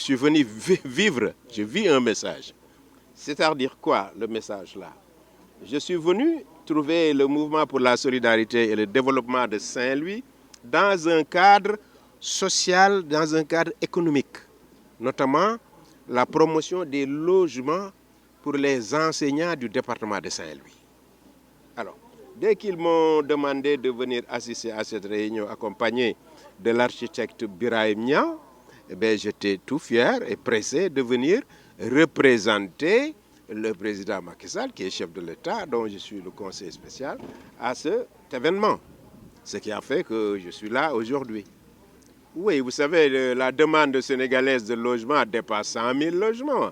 suis venu vivre, je vis un message. C'est-à-dire quoi, le message là? Je suis venu trouver le mouvement pour la solidarité et le développement de Saint-Louis dans un cadre social, dans un cadre économique, notamment la promotion des logements pour les enseignants du département de Saint-Louis. Alors, dès qu'ils m'ont demandé de venir assister à cette réunion accompagné de l'architecte Birahim Niang, eh j'étais tout fier et pressé de venir représenter le président Macky Sall, qui est chef de l'État, dont je suis le conseiller spécial, à cet événement. Ce qui a fait que je suis là aujourd'hui. Oui, vous savez, la demande sénégalaise de logement dépasse 100 000 logements.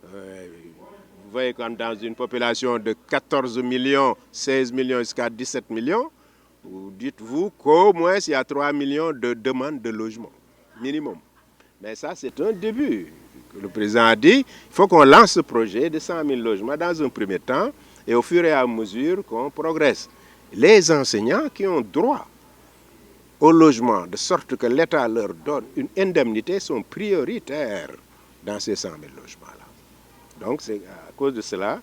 Vous voyez, quand dans une population de 14 millions, 16 millions jusqu'à 17 millions, dites-vous qu'au moins il y a 3 millions de demandes de logement, minimum. Mais ça, c'est un début. Le président a dit qu'il faut qu'on lance ce projet de 100 000 logements dans un premier temps et au fur et à mesure qu'on progresse. Les enseignants qui ont droit au logement, de sorte que l'État leur donne une indemnité, sont prioritaires dans ces 100 000 logements-là. Donc c'est à cause de cela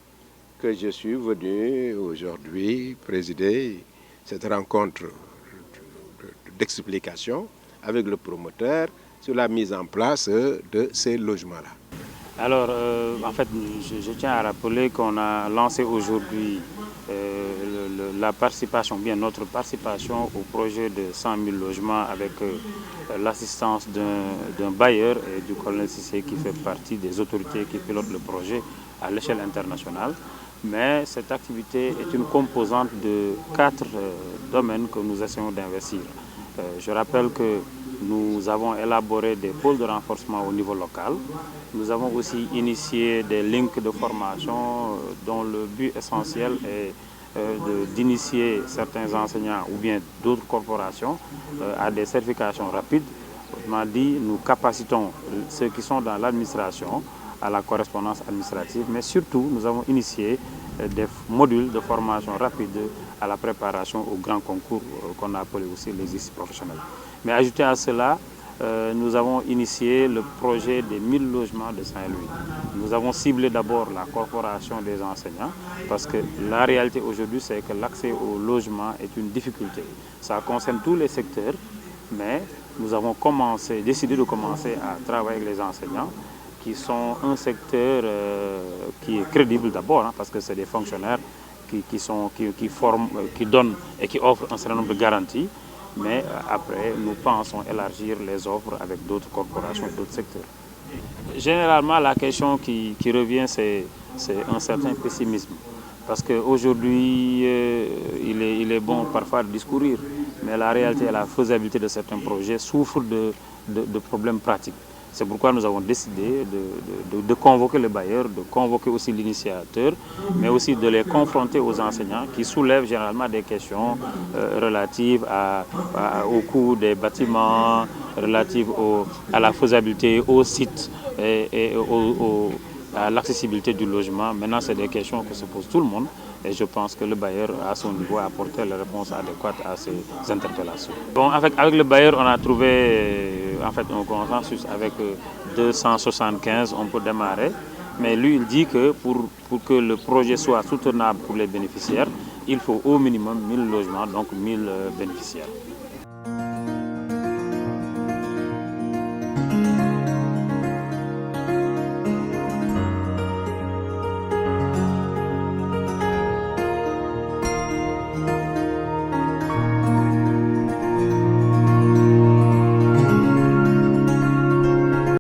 que je suis venu aujourd'hui présider cette rencontre d'explication avec le promoteur sur la mise en place de ces logements-là. Alors, en fait, je tiens à rappeler qu'on a lancé aujourd'hui la participation, bien notre participation au projet de 100 000 logements avec l'assistance d'un bailleur et du colonel Cissé qui fait partie des autorités qui pilotent le projet à l'échelle internationale. Mais cette activité est une composante de 4 domaines que nous essayons d'investir. Je rappelle que nous avons élaboré des pôles de renforcement au niveau local. Nous avons aussi initié des links de formation dont le but essentiel est d'initier certains enseignants ou bien d'autres corporations à des certifications rapides. Autrement dit, nous capacitons ceux qui sont dans l'administration à la correspondance administrative, mais surtout nous avons initié des modules de formation rapide à la préparation au grand concours qu'on a appelé aussi l'exercice professionnel. Mais ajouté à cela, nous avons initié le projet des 1000 logements de Saint-Louis. Nous avons ciblé d'abord la corporation des enseignants parce que la réalité aujourd'hui c'est que l'accès au logement est une difficulté. Ça concerne tous les secteurs, mais nous avons décidé de commencer à travailler avec les enseignants qui sont un secteur qui est crédible d'abord, hein, parce que c'est des fonctionnaires qui forment, qui donnent et qui offrent un certain nombre de garanties. Mais après, nous pensons élargir les offres avec d'autres corporations, d'autres secteurs. Généralement, la question qui revient, c'est un certain pessimisme. Parce qu'aujourd'hui, il est bon parfois de discourir, mais la réalité et la faisabilité de certains projets souffrent de problèmes pratiques. C'est pourquoi nous avons décidé de convoquer le bailleur, de convoquer aussi l'initiateur, mais aussi de les confronter aux enseignants qui soulèvent généralement des questions relatives au coût des bâtiments, relatives à la faisabilité, au site et à l'accessibilité du logement. Maintenant, c'est des questions que se pose tout le monde. Et je pense que le bailleur, à son niveau, a apporté les réponses adéquates à ces interpellations. Bon, avec le bailleur, on a trouvé un consensus avec 275, on peut démarrer. Mais lui, il dit que pour que le projet soit soutenable pour les bénéficiaires, il faut au minimum 1000 logements, donc 1000 bénéficiaires.